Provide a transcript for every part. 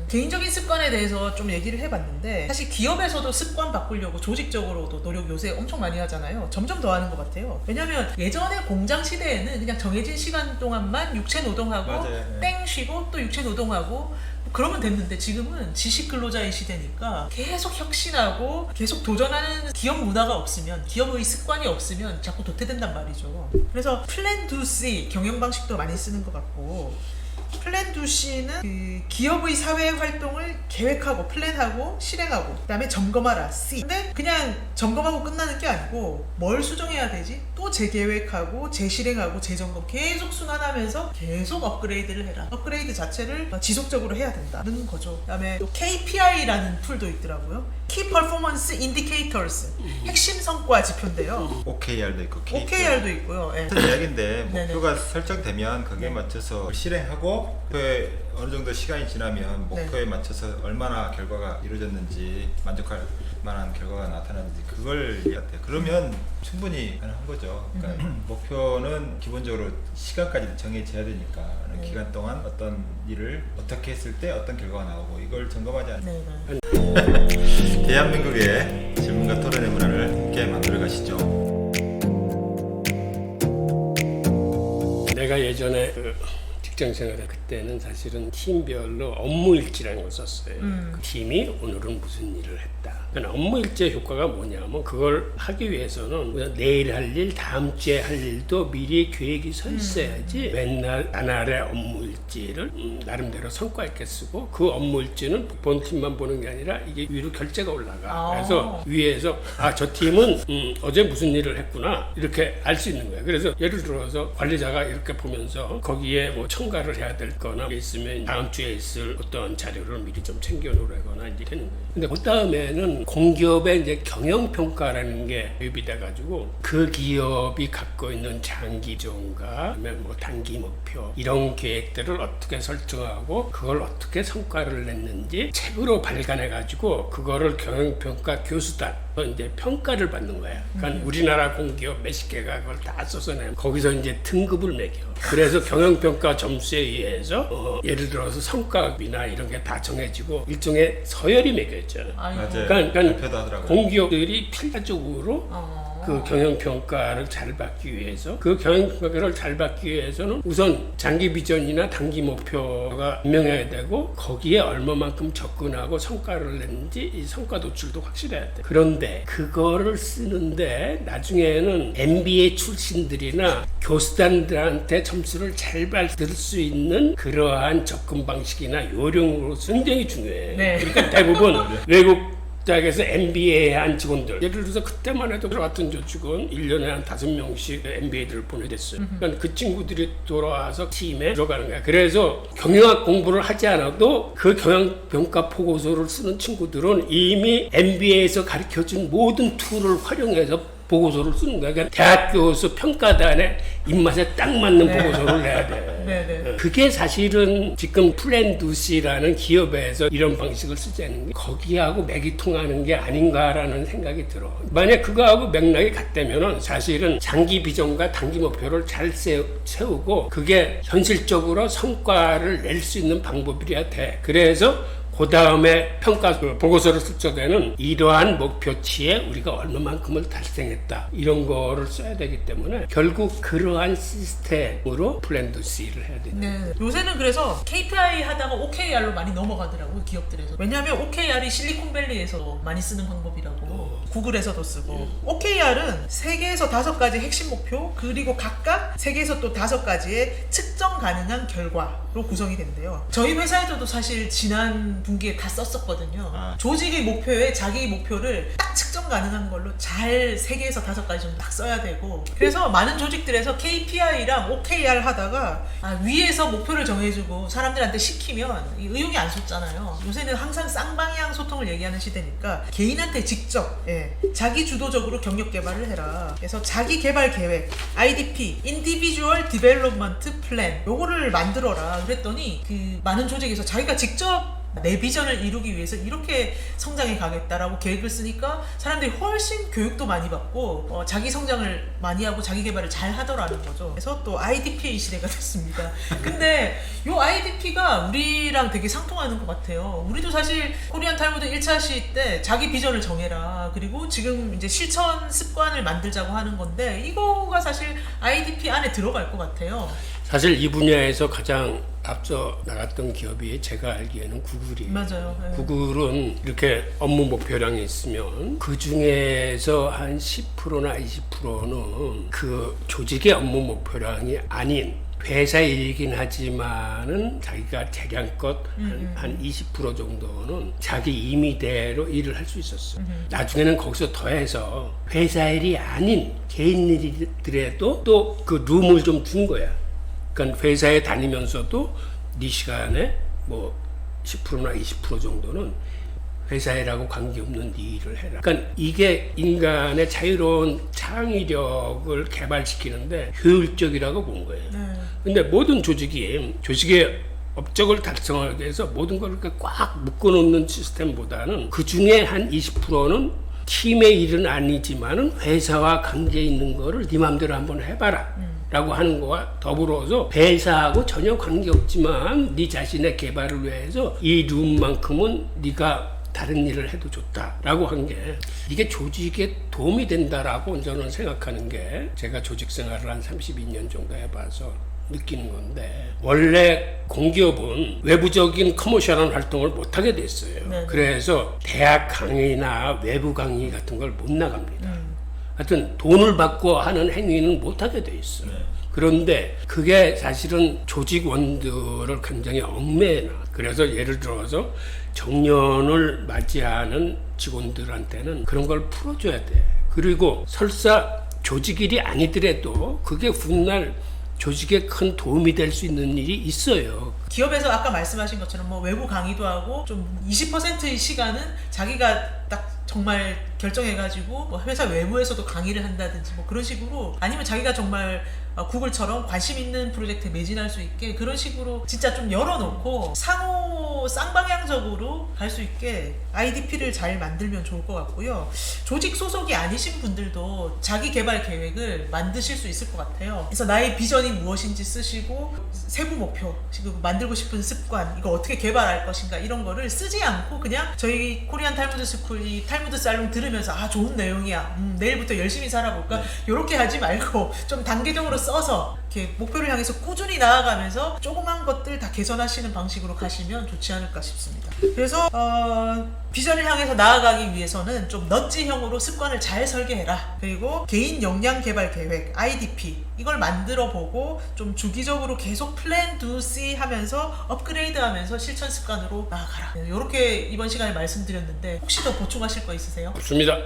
개인적인 습관에 대해서 좀 얘기를 해봤는데 사실 기업에서도 습관 바꾸려고 조직적으로도 노력 요새 엄청 많이 하잖아요. 점점 더 하는 것 같아요. 왜냐면 예전에 공장 시대에는 그냥 정해진 시간 동안만 육체 노동하고 맞아요. 땡 쉬고 또 육체 노동하고 그러면 됐는데 지금은 지식 근로자의 시대니까 계속 혁신하고 계속 도전하는 기업 문화가 없으면, 기업의 습관이 없으면 자꾸 도태된단 말이죠. 그래서 플랜 두 C 경영 방식도 많이 쓰는 것 같고, 플랜 두 C는 그 기업의 사회 활동을 계획하고 플랜하고 실행하고 그다음에 점검하라 C. 근데 그냥 점검하고 끝나는 게 아니고 뭘 수정해야 되지? 또 재계획하고 재실행하고 재점검 계속 순환하면서 계속 업그레이드를 해라. 업그레이드 자체를 지속적으로 해야 된다는 거죠. 그다음에 또 KPI라는 툴도 있더라고요. Key Performance Indicators, 핵심 성과 지표인데요. OKR도 있고 OKR도 있고요. 예. 같은 이야기인데 네네. 목표가 설정되면 거기에 네. 맞춰서 실행하고 목표에 어느 정도 시간이 지나면 목표에 네. 맞춰서 얼마나 결과가 이루어졌는지 만족할 만한 결과가 나타나는지 그걸 같아요. 그러면 충분히 가능한 거죠. 그러니까 목표는 기본적으로 시간까지 정해져야 되니까 네. 기간 동안 어떤 일을 어떻게 했을 때 어떤 결과가 나오고 이걸 점검하지 않는 네. 대한민국의 질문과 토론의 문화를 함께 만들어 가시죠. 내가 예전에 직장 생활할 그때는 사실은 팀별로 업무 일지라는 걸 썼어요. 그 팀이 오늘은 무슨 일을 했다. 그러니까 업무 일지의 효과가 뭐냐면 그걸 하기 위해서는 우리가 내일 할 일, 다음 주에 할 일도 미리 계획이 서 있어야지 맨날 나날의 업무 일지를 나름대로 성과 있게 쓰고 그 업무 일지는 본 팀만 보는 게 아니라 이게 위로 결제가 올라가. 그래서 위에서 저 팀은 어제 무슨 일을 했구나 이렇게 알 수 있는 거예요. 그래서 예를 들어서 관리자가 이렇게 보면서 거기에 뭐 첨가를 해야 될 거나 있으면 다음 주에 있을 어떤 자료를 미리 좀 챙겨 놓으거나 이제 되는 거예요. 근데 그 다음에는 공기업의 이제 경영평가라는 게 도입이 돼가지고 그 기업이 갖고 있는 장기 비전과 그다음에 뭐 단기 목표 이런 계획들을 어떻게 설정하고 그걸 어떻게 성과를 냈는지 책으로 발간해가지고 그거를 경영평가 교수단 이제 평가를 받는 거야. 그러니까 우리나라 공기업 몇십 개가 그걸 다 써서 내면 거기서 이제 등급을 매겨. 그래서 경영평가 점수에 의해서 예를 들어서 성과급이나 이런 게 다 정해지고 일종의 서열이 매겨져. 맞아요. 그러니까 발표도 하더라고요. 공기업들이 필사적으로 그 경영평가를 잘 받기 위해서 그 경영평가를 잘 받기 위해서는 우선 장기 비전이나 단기 목표가 분명해야 되고 거기에 얼마만큼 접근하고 성과를 냈는지 이 성과 도출도 확실해야 돼. 그런데 그거를 쓰는데 나중에는 MBA 출신들이나 교수단들한테 점수를 잘 받을 수 있는 그러한 접근 방식이나 요령으로 굉장히 중요해. 네. 그러니까 대부분 외국 대학에서 MBA 한 직원들 예를 들어서 그때만 해도 저 같은 저 직원 1년에 한 5명씩 MBA들을 보내댔어요. 그러니까 그 친구들이 돌아와서 팀에 들어가는 거야. 그래서 경영학 공부를 하지 않아도 그 경영평가 보고서를 쓰는 친구들은 이미 MBA에서 가르쳐준 모든 툴을 활용해서 보고서를 쓰는 거야. 그러니까 대학교에서 평가단에 입맛에 딱 맞는 보고서를 내야 돼. 네네. 그게 사실은 지금 플랜 두 C라는 기업에서 이런 방식을 쓰자는 게 거기하고 맥이 통하는 게 아닌가라는 생각이 들어. 만약 그거하고 맥락이 같다면은 사실은 장기 비전과 단기 목표를 잘 세우고 그게 현실적으로 성과를 낼 수 있는 방법이어야 돼. 그래서 그 다음에 평가 보고서를 쓸 적에는 이러한 목표치에 우리가 얼마만큼을 달성했다 이런 거를 써야 되기 때문에 결국 그러한 시스템으로 플랜 두 C를 해야 된다. 네. 요새는 그래서 KPI 하다가 OKR로 많이 넘어가더라고요, 기업들에서. 왜냐하면 OKR이 실리콘밸리에서 많이 쓰는 방법이라고. 구글에서도 쓰고. OKR은 3개에서 5가지 핵심 목표, 그리고 각각 3개에서 또 5가지의 측정 가능한 결과로 구성이 된대요. 저희 회사에서도 사실 지난 분기에 다 썼었거든요. 조직의 목표에 자기 목표를 딱 측정 가능한 걸로 잘 3개에서 5가지 정도 딱 써야 되고, 그래서 많은 조직들에서 KPI랑 OKR 하다가 위에서 목표를 정해주고 사람들한테 시키면 의욕이 안 솟잖아요. 요새는 항상 쌍방향 소통을 얘기하는 시대니까 개인한테 직접 자기 주도적으로 경력 개발을 해라. 그래서 자기 개발 계획 IDP Individual Development Plan 요거를 만들어라 그랬더니 그 많은 조직에서 자기가 직접 내 비전을 이루기 위해서 이렇게 성장해 가겠다라고 계획을 쓰니까 사람들이 훨씬 교육도 많이 받고 자기 성장을 많이 하고 자기 개발을 잘 하더라는 거죠. 그래서 또 IDP의 시대가 됐습니다. 근데 요 IDP가 우리랑 되게 상통하는 것 같아요. 우리도 사실 코리안 탈무드 1차 시위 때 자기 비전을 정해라. 그리고 지금 이제 실천 습관을 만들자고 하는 건데 이거가 사실 IDP 안에 들어갈 것 같아요. 사실 이 분야에서 가장 앞서 나갔던 기업이 제가 알기에는 구글이에요. 맞아요. 네. 구글은 이렇게 업무 목표량이 있으면 그 중에서 한 10%나 20%는 그 조직의 업무 목표량이 아닌 회사 일이긴 하지만은 자기가 재량껏 한 20% 정도는 자기 임의대로 일을 할 수 있었어요. 나중에는 거기서 더해서 회사 일이 아닌 개인 일이더라도 또 그 룸을 좀 준 거야. 그러니까 회사에 다니면서도 네 시간에 뭐 10%나 20% 정도는 회사 일하고 관계없는 네 일을 해라. 그러니까 이게 인간의 자유로운 창의력을 개발시키는데 효율적이라고 본 거예요. 근데 모든 조직의 업적을 달성하기 위해서 모든 걸 이렇게 꽉 묶어놓는 시스템보다는 그 중에 한 20%는 팀의 일은 아니지만은 회사와 관계 있는 거를 네 맘대로 한번 해봐라. 라고 하는 거와 더불어서 회사하고 전혀 관계없지만 네 자신의 개발을 위해서 이 룸만큼은 네가 다른 일을 해도 좋다라고 한 게 이게 조직에 도움이 된다라고 저는 생각하는 게 제가 조직 생활을 한 32년 정도 해봐서 느끼는 건데 원래 공기업은 외부적인 커머셜한 활동을 못하게 됐어요. 네. 그래서 대학 강의나 외부 강의 같은 걸 못 나갑니다. 하여튼 돈을 받고 하는 행위는 못하게 돼 있어요. 그런데 그게 사실은 조직원들을 굉장히 얽매나. 그래서 예를 들어서 정년을 맞이하는 직원들한테는 그런 걸 풀어줘야 돼. 그리고 설사 조직일이 아니더라도 그게 훗날 조직에 큰 도움이 될 수 있는 일이 있어요. 기업에서 아까 말씀하신 것처럼 뭐 외부 강의도 하고 좀 20%의 시간은 자기가 딱 정말 결정해가지고 뭐 회사 외부에서도 강의를 한다든지 뭐 그런 식으로 아니면 자기가 정말 구글처럼 관심 있는 프로젝트에 매진할 수 있게 그런 식으로 진짜 좀 열어놓고 상호 쌍방향적으로 갈 수 있게 IDP를 잘 만들면 좋을 것 같고요. 조직 소속이 아니신 분들도 자기 개발 계획을 만드실 수 있을 것 같아요. 그래서 나의 비전이 무엇인지 쓰시고 세부 목표, 지금 만들고 싶은 습관, 이거 어떻게 개발할 것인가 이런 거를 쓰지 않고 그냥 저희 코리안 탈무드 스쿨 이 탈무드 살롱 들으면서 아 좋은 내용이야. 내일부터 열심히 살아볼까? 이렇게 하지 말고 좀 단계적으로 써서 이렇게 목표를 향해서 꾸준히 나아가면서 조그만 것들 다 개선하시는 방식으로 가시면 좋지 않을까 싶습니다. 그래서 비전을 향해서 나아가기 위해서는 좀 넛지형으로 습관을 잘 설계해라. 그리고 개인 역량 개발 계획 IDP 이걸 만들어 보고 좀 주기적으로 계속 플랜 do see 하면서 업그레이드 하면서 실천 습관으로 나아가라. 이렇게 이번 시간에 말씀드렸는데 혹시 더 보충하실 거 있으세요? 없습니다.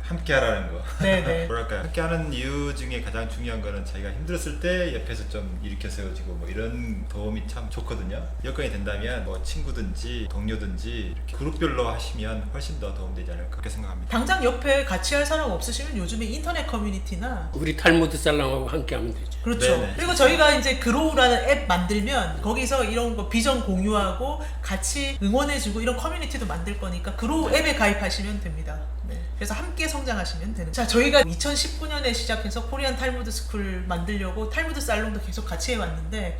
함께 하라는 거. 네네. 뭐랄까요. 함께 하는 이유 중에 가장 중요한 거는 자기가 힘들었을 때 옆에서 좀 일으켜 세워주고 뭐 이런 도움이 참 좋거든요. 여건이 된다면 뭐 친구든지 동료든지 이렇게 그룹별로 하시면 훨씬 더 도움되지 않을까 그렇게 생각합니다. 당장 옆에 같이 할 사람 없으시면 요즘에 인터넷 커뮤니티나 우리 탈무드 살롱하고 함께 하면 되죠. 그렇죠. 네네. 그리고 저희가 이제 그로우라는 앱 만들면 거기서 이런 거 비전 공유하고 같이 응원해주고 이런 커뮤니티도 만들 거니까 그로우 앱에 가입하시면 됩니다. 네. 그래서 함께 성장하시면 되는. 자, 저희가 2019년에 시작해서 코리안 탈무드 스쿨 만들려고 탈무드 살롱도 계속 같이 해왔는데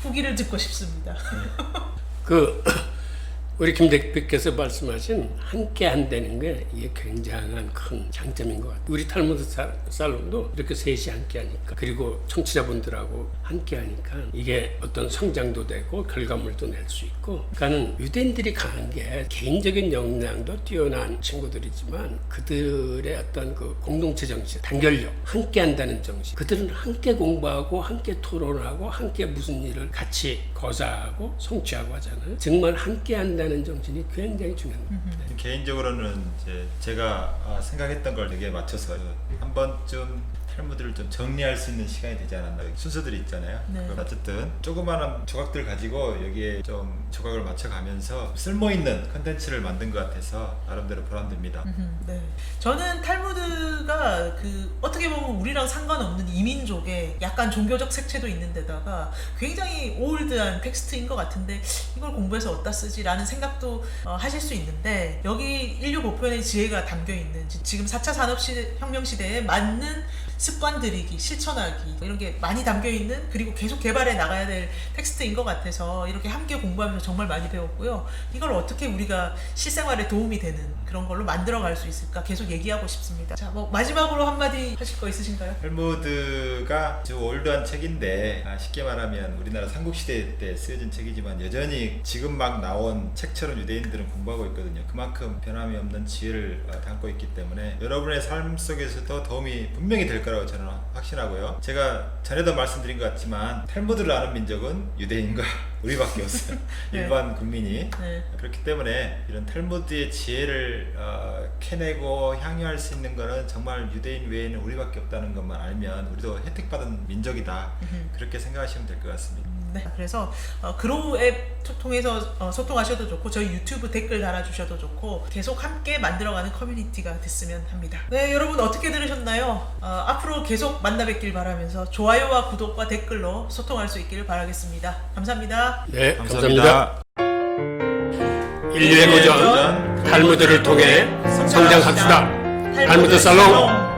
후기를 듣고 싶습니다. 우리 김 대표께서 말씀하신 함께 한다는 게 이게 굉장한 큰 장점인 것 같아요. 우리 탈무드 살롱도 이렇게 셋이 함께 하니까 그리고 청취자분들하고 함께 하니까 이게 어떤 성장도 되고 결과물도 낼 수 있고 그러니까는 유대인들이 강한 게 개인적인 역량도 뛰어난 친구들이지만 그들의 어떤 그 공동체 정신, 단결력, 함께 한다는 정신 그들은 함께 공부하고 함께 토론하고 함께 무슨 일을 같이 거사하고 성취하고 하잖아요. 정말 함께 한다는 정신이 굉장히 중요합니다. 개인적으로는 이제 제가 생각했던 걸 되게 맞춰서 한 번쯤 탈무드를 좀 정리할 수 있는 시간이 되지 않았나. 순서들이 있잖아요. 네. 어쨌든 조그마한 조각들 가지고 여기에 좀 조각을 맞춰가면서 쓸모있는 컨텐츠를 만든 것 같아서 나름대로 보람됩니다. 네. 저는 탈무드가 그 어떻게 보면 우리랑 상관없는 이민족의 약간 종교적 색채도 있는 데다가 굉장히 올드한 텍스트인 것 같은데 이걸 공부해서 어디다 쓰지라는 생각도 하실 수 있는데 여기 인류 보편의 지혜가 담겨있는 지금 4차 산업혁명 시대에 맞는 습관 들이기, 실천하기 이런 게 많이 담겨있는 그리고 계속 개발해 나가야 될 텍스트인 것 같아서 이렇게 함께 공부하면서 정말 많이 배웠고요. 이걸 어떻게 우리가 실생활에 도움이 되는 그런 걸로 만들어갈 수 있을까 계속 얘기하고 싶습니다. 자, 뭐 마지막으로 한마디 하실 거 있으신가요? 탈무드가 아주 올드한 책인데 쉽게 말하면 우리나라 삼국시대 때 쓰여진 책이지만 여전히 지금 막 나온 책처럼 유대인들은 공부하고 있거든요. 그만큼 변함이 없는 지혜를 담고 있기 때문에 여러분의 삶 속에서도 도움이 분명히 될 거라고 저는 확신하고요. 제가 전에도 말씀드린 것 같지만 탈무드를 아는 민족은 유대인과 우리밖에 없어요. 네. 일반 국민이. 네. 그렇기 때문에 이런 탈무드의 지혜를 캐내고 향유할 수 있는 거는 정말 유대인 외에는 우리밖에 없다는 것만 알면 우리도 혜택받은 민족이다. 그렇게 생각하시면 될 것 같습니다. 네, 그래서 그로우 앱 통해서 소통하셔도 좋고 저희 유튜브 댓글 달아주셔도 좋고 계속 함께 만들어가는 커뮤니티가 됐으면 합니다. 네, 여러분 어떻게 들으셨나요? 앞으로 계속 만나 뵙길 바라면서 좋아요와 구독과 댓글로 소통할 수 있기를 바라겠습니다. 감사합니다. 네, 감사합니다. 인류의 고전 탈무드를 통해 성장합시다. 탈무드 살롱.